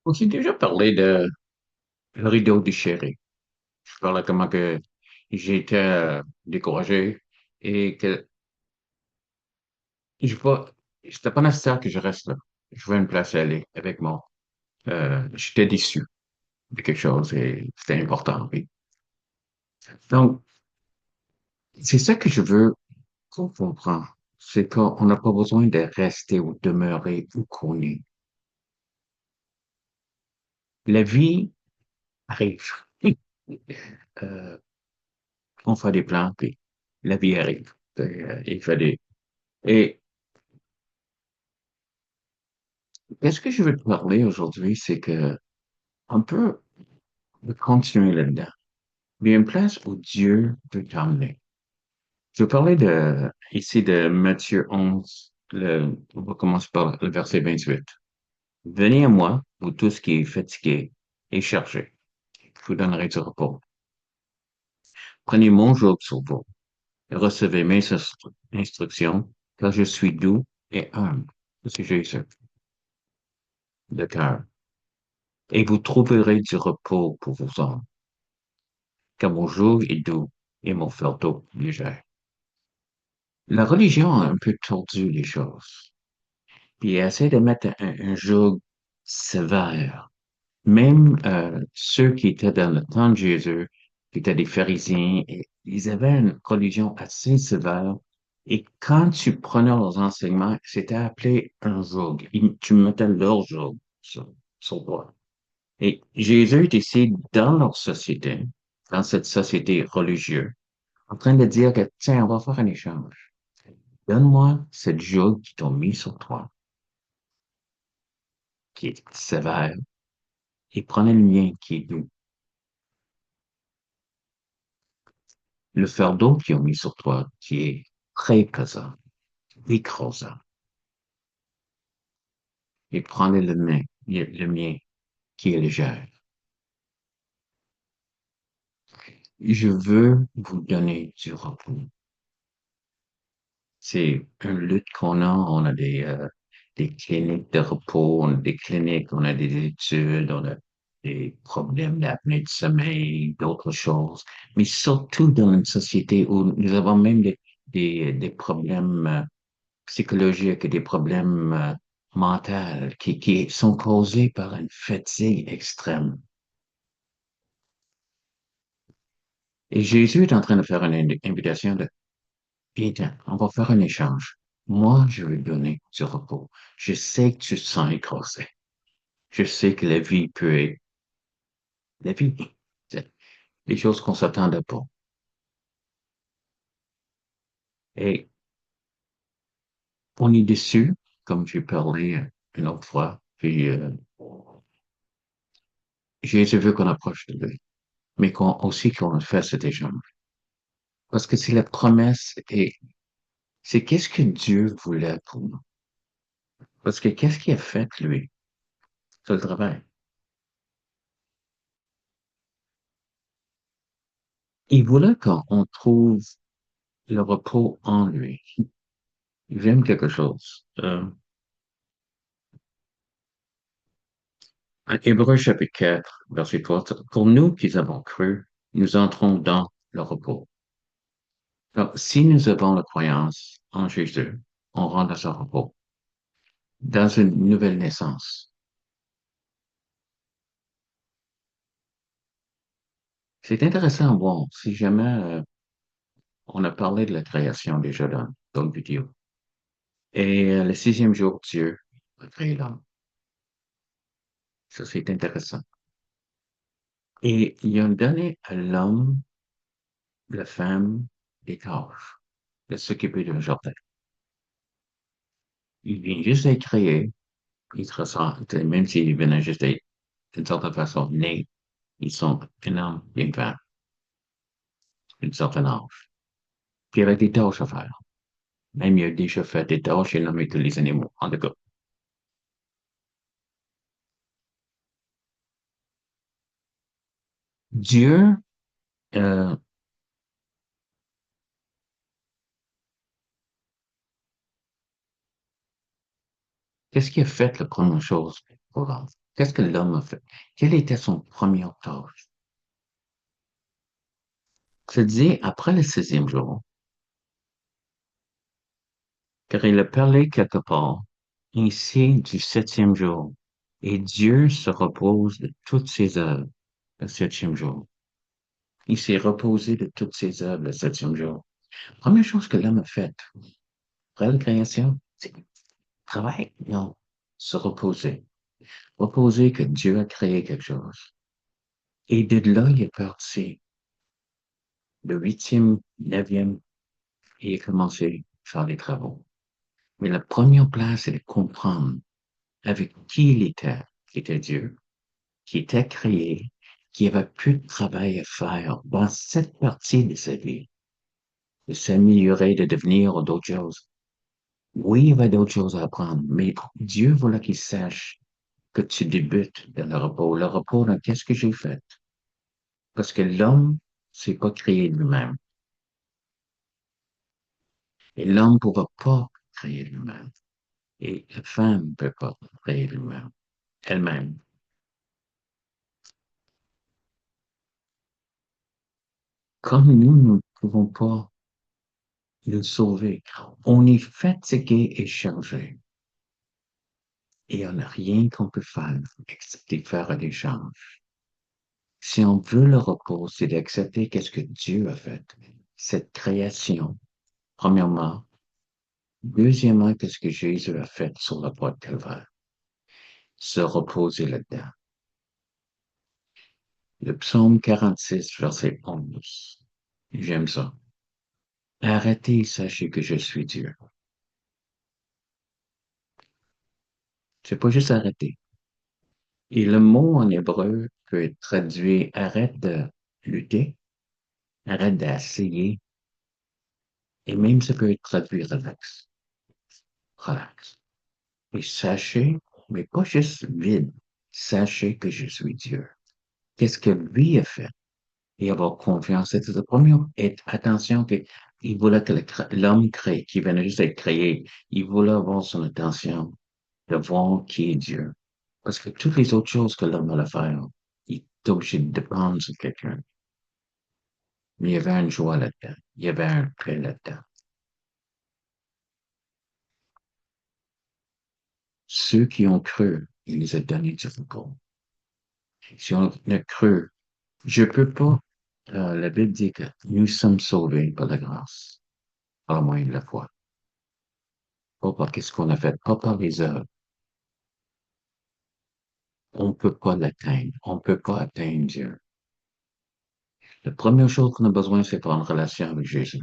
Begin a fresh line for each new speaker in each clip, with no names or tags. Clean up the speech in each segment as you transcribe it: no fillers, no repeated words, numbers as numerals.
On s'est déjà parlé de le rideau déchiré. Je parlais comment que j'étais découragé et que je pas, c'était pas nécessaire que je reste là. Je veux une place à aller avec moi. J'étais déçu de quelque chose et c'était important, oui. Donc, c'est ça que je veux qu'on comprenne. C'est qu'on n'a pas besoin de rester ou demeurer où qu'on est. La vie arrive. Euh, on fait des plans, puis la vie arrive. Il fait des... Et qu'est-ce que je veux te parler aujourd'hui, c'est que on peut continuer là-dedans. Il y a une place où Dieu peut t'emmener. Je vais parler ici de Matthieu 11, on va commencer par le verset 28. Venez à moi, vous tous qui êtes fatigués et chargés. Je vous donnerai du repos. Prenez mon joug sur vous et recevez mes instructions, car je suis doux et humble. C'est Jésus, le cœur. Et vous trouverez du repos pour vos âmes, car mon joug est doux et mon fardeau léger. La religion a un peu tordu les choses, puis elle essaie de mettre un joug sévère. Même ceux qui étaient dans le temps de Jésus, qui étaient des pharisiens, ils avaient une religion assez sévère. Et quand tu prenais leurs enseignements, c'était appelé un joug. Tu mettais leur joug sur toi. Et Jésus est ici dans leur société, dans cette société religieuse, en train de dire que, tiens, on va faire un échange. Donne-moi cette joug qui t'ont mis sur toi, qui est sévère, et prenez le mien qui est doux. Le fardeau qu'ils ont mis sur toi, qui est très pesant, écrasant, et prenez le mien, qui est léger. Je veux vous donner du repos. C'est une lutte qu'on a. On a des cliniques de repos, on a des cliniques, on a des études, on a des problèmes d'apnée de sommeil, d'autres choses. Mais surtout dans une société où nous avons même des problèmes psychologiques et des problèmes mentaux qui sont causés par une fatigue extrême. Et Jésus est en train de faire une invitation de viens, on va faire un échange. Moi, je vais te donner du repos. Je sais que tu te sens écrasé. Je sais que la vie peut être, la vie, c'est des choses qu'on s'attendait pas. Et on est déçu, comme j'ai parlé une autre fois. Puis, Jésus veut qu'on approche de lui, mais aussi qu'on fasse cet échange. Parce que c'est la promesse et c'est qu'est-ce que Dieu voulait pour nous. Parce que qu'est-ce qu'il a fait, lui? C'est le travail. Il voulait qu'on trouve le repos en lui. J'aime quelque chose. En Hébreux chapitre 4, verset 3, pour nous qui avons cru, nous entrons dans le repos. Donc, si nous avons la croyance en Jésus, on rentre dans ce repos, dans une nouvelle naissance. C'est intéressant à voir. Si jamais on a parlé de la création déjà dans le vidéo. Et le sixième jour, Dieu a créé l'homme. Ça, c'est intéressant. Et il a donné à l'homme, la femme, des tâches de s'occuper d'un jardin. Il vient juste d'être créé, il se ressent, même s'il venait juste d'être d'une certaine façon né, ils sont un homme et une femme, d'une certaine âge. Puis avec des tâches à faire. Même il a déjà fait des tâches et nommé tous les animaux. En tout cas, Dieu, euh, qu'est-ce qu'il a fait la première chose pour l'homme? Qu'est-ce que l'homme a fait? Quelle était son première tâche? Se dit, après le sixième jour, car il a parlé quelque part, ainsi du septième jour, et Dieu se repose de toutes ses œuvres le septième jour. Il s'est reposé de toutes ses œuvres le septième jour. Première chose que l'homme a faite, après la création, c'est travail, non, se reposer. Reposer que Dieu a créé quelque chose. Et de là, il est parti. Le huitième, neuvième, et il a commencé à faire les travaux. Mais la première place, c'est de comprendre avec qui il était, qui était Dieu, qui était créé, qui avait plus de travail à faire dans cette partie de sa vie, de s'améliorer, de devenir d'autres choses. Oui, il y avait d'autres choses à apprendre, mais Dieu voulait qu'il sache que tu débutes dans le repos. Le repos, dans qu'est-ce que j'ai fait? Parce que l'homme, c'est pas créé lui-même. Et l'homme ne pourra pas créer lui-même. Et la femme ne peut pas créer lui-même, elle-même. Comme nous ne pouvons pas le sauver, on est fatigué et chargé. Et on n'a rien qu'on peut faire, excepté faire un échange. Si on veut le repos, c'est d'accepter qu'est-ce que Dieu a fait. Cette création, premièrement. Deuxièmement, qu'est-ce que Jésus a fait sur la croix de Calvaire? Se reposer là-dedans. Le psaume 46, verset 11. J'aime ça. Arrêtez, sachez que je suis Dieu. C'est pas juste arrêter. Et le mot en hébreu peut être traduit arrête de lutter, arrête d'essayer, et même ça peut être traduit relax. Relax. Et sachez, mais pas juste vide, sachez que je suis Dieu. Qu'est-ce que lui a fait? Et avoir confiance. C'est le premier. Et attention que il voulait que l'homme crée, qui venait juste d'être créé, il voulait avoir son attention de voir qui est Dieu. Parce que toutes les autres choses que l'homme allait faire, il est obligé de dépendre sur quelqu'un. Mais il y avait une joie là-dedans. Il y avait un paix là-dedans. Ceux qui ont cru, il les a donnés du repos. Si on a cru, je peux pas, la Bible dit que nous sommes sauvés par la grâce, par le moyen de la foi. Pas par qu'est-ce qu'on a fait, pas par les œuvres. On peut pas l'atteindre. On peut pas atteindre Dieu. La première chose qu'on a besoin, c'est d'avoir une relation avec Jésus.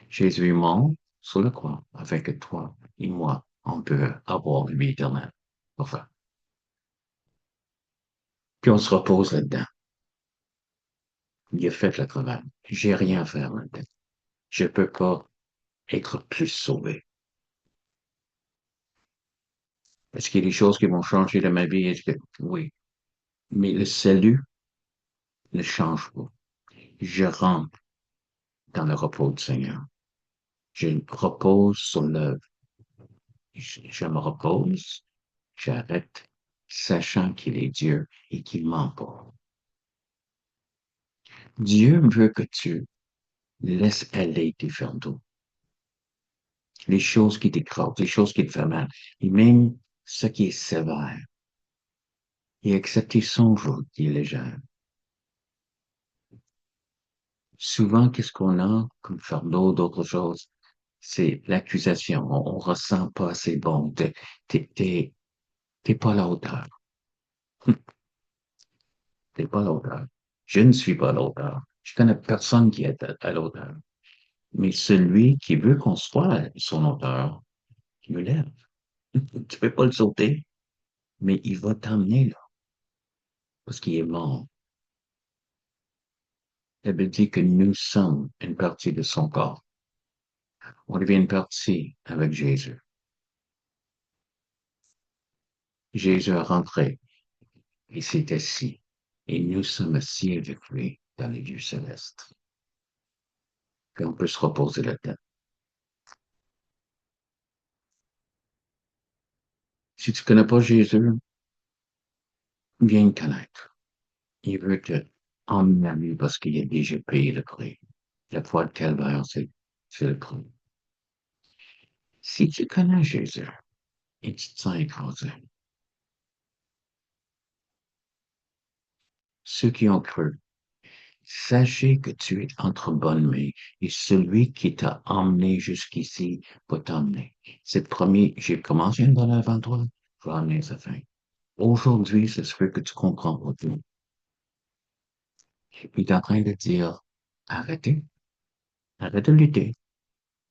Jésus est mort sur la croix, afin que toi et moi, on peut avoir une vie éternelle. Enfin, puis on se repose là-dedans. Il a fait le travail. J'ai rien à faire là-dedans. Je peux pas être plus sauvé. Est-ce qu'il y a des choses qui vont changer dans ma vie? Oui. Mais le salut ne change pas. Je rentre dans le repos du Seigneur. Je repose sur l'œuvre. Je me repose, j'arrête, sachant qu'il est Dieu et qu'il ment pas. Dieu veut que tu laisses aller tes fardeaux, les choses qui t'écrasent, les choses qui te font mal, et même ce qui est sévère, et accepter son joug qui est léger. Souvent, qu'est-ce qu'on a comme fardeau, d'autres choses? C'est l'accusation. On ressent pas assez bon. T'es, t'es pas à la hauteur. T'es pas à la hauteur. Je ne suis pas à la hauteur. Je connais personne qui est à la hauteur. Mais celui qui veut qu'on soit à son hauteur, il me lève. Tu peux pas le sauter, mais il va t'emmener là, parce qu'il est mort. La Bible dit que nous sommes une partie de son corps. On devient une partie avec Jésus. Jésus est rentré, il s'est assis, et nous sommes assis avec lui dans les lieux célestes. Puis on peut se reposer là-dedans. Si tu connais pas Jésus, Viens te connaître. Il veut te emmener à lui parce qu'il a déjà payé le prix. La foi de calvaire, c'est le prix. Si tu connais Jésus et tu te sens écrasé, ceux qui ont cru, sachez que tu es entre bonnes mains et celui qui t'a emmené jusqu'ici va t'emmener. C'est le premier, j'ai commencé une bonne aventure, je vais emmener sa fin. Aujourd'hui, c'est ce que tu comprends pas tout. Il est en train de dire, arrêtez, arrête de lutter.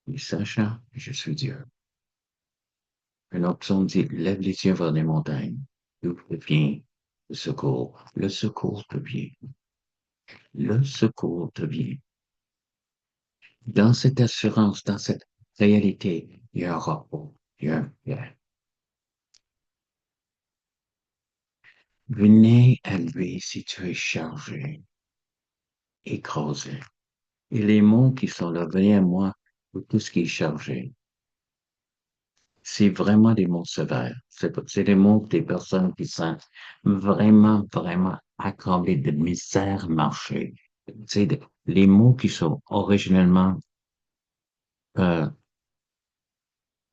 Et sachant que je suis Dieu. Une autre psaume dit, lève les yeux vers les montagnes, d'où vient le secours. Le secours te vient. Le secours te vient. Dans cette assurance, dans cette réalité, il y a un repos, il y a un bien. Venez à lui si tu es chargé, écrasé. Et les mots qui sont là, venez à moi pour tout ce qui est chargé. C'est vraiment des mots sévères. C'est des mots des personnes qui sont vraiment, vraiment accablées de misère à marcher. Les mots qui sont originellement, euh,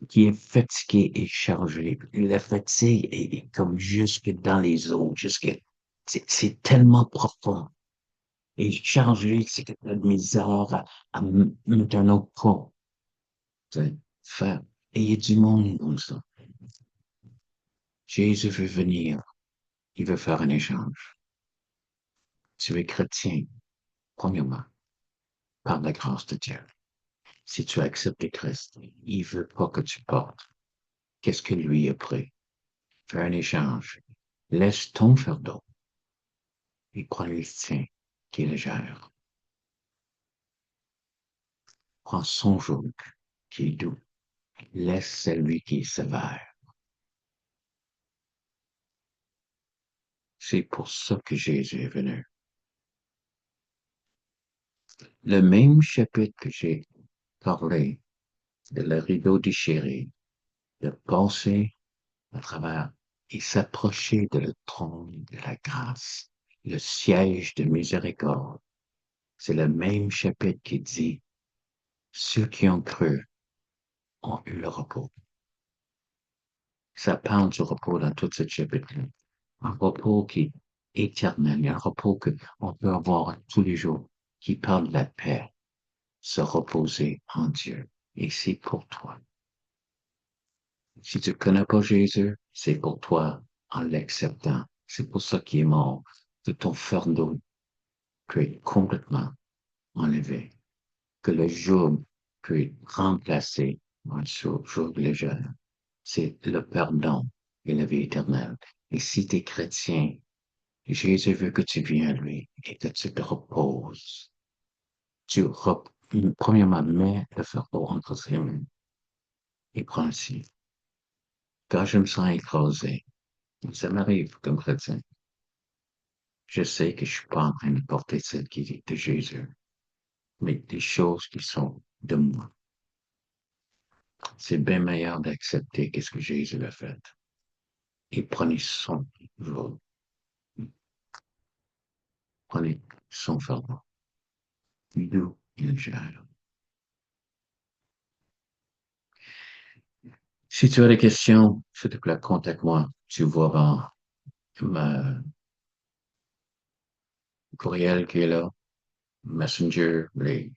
qui est fatigué et chargé. La fatigue est comme jusque dans les os, c'est tellement profond. Et chargé, c'est que la misère à mettre un autre poids. Faire. Et il y a du monde comme ça. Jésus veut venir. Il veut faire un échange. Tu es chrétien, premièrement, par la grâce de Dieu. Si tu acceptes Christ, il veut pas que tu portes. Qu'est-ce que lui a pris? Fais un échange. Laisse ton fardeau et prends le tien, qui est légère. Prends son joug, qui est doux. Laisse celui qui est sévère. C'est pour ça que Jésus est venu. Le même chapitre que j'ai parlé de le rideau déchiré, de passer à travers et s'approcher de le trône de la grâce, le siège de miséricorde. C'est le même chapitre qui dit, ceux qui ont cru ont eu le repos. Ça parle du repos dans tout ce chapitre-là. Un repos qui est éternel, un repos qu'on peut avoir tous les jours, qui parle de la paix, se reposer en Dieu. Et c'est pour toi. Si tu connais pas Jésus, c'est pour toi en l'acceptant. C'est pour ça qu'il est mort, que ton fardeau peut être complètement enlevé, que le joug peut être remplacé par un joug léger. C'est le pardon et la vie éternelle. Et si tu es chrétien, Jésus veut que tu viennes à lui et que tu te reposes. Premièrement, mets le fardeau entre ses mains et prends-le. Quand je me sens écrasé, ça m'arrive comme chrétien. Je sais que je suis pas en train de porter celle qui est de Jésus, mais des choses qui sont de moi. C'est bien meilleur d'accepter qu'est-ce que Jésus a fait. Et prenez son jour. Prenez son fardeau. Nous, il gère. Si tu as des questions, s'il te plaît, contacte-moi. Tu vois ma courriel qui est là, Messenger, les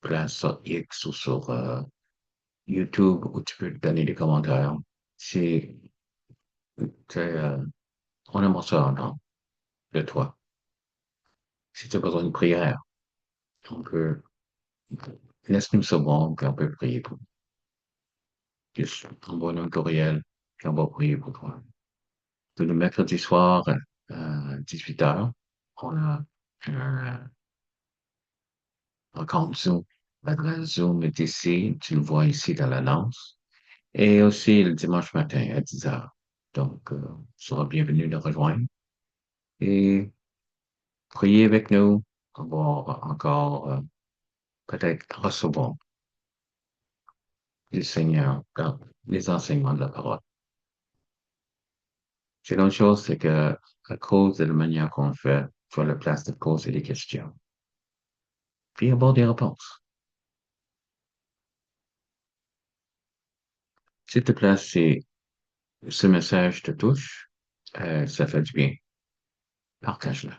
places sur X ou sur YouTube où tu peux donner des commentaires. Si on aimerait ça entendre de toi. Si tu as besoin de prière, on peut, laisse-nous savoir, puis on peut prier pour toi. Juste envoie-nous un courriel, puis on va prier pour toi. Tous le mercredi soir, à 18 heures, on a un compte Zoom. L'adresse Zoom est ici, tu le vois ici dans l'annonce. Et aussi le dimanche matin à 10 heures. Donc, tu seras bienvenu de rejoindre. Et priez avec nous. On va encore peut-être recevoir du Seigneur dans les enseignements de la parole. C'est une autre chose, c'est que à cause de la manière qu'on fait sur la place de poser des questions, puis avoir des réponses. S'il te plaît, si ce message te touche, ça fait du bien. Partage-le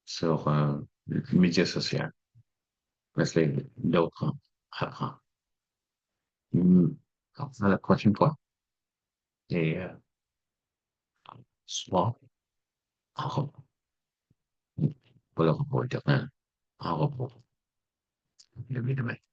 sur le média social. Laisse-les d'autres apprendre. Hmm. À la prochaine fois. Et soir, en repos. Pas le repos éternel, en repos. Le demain.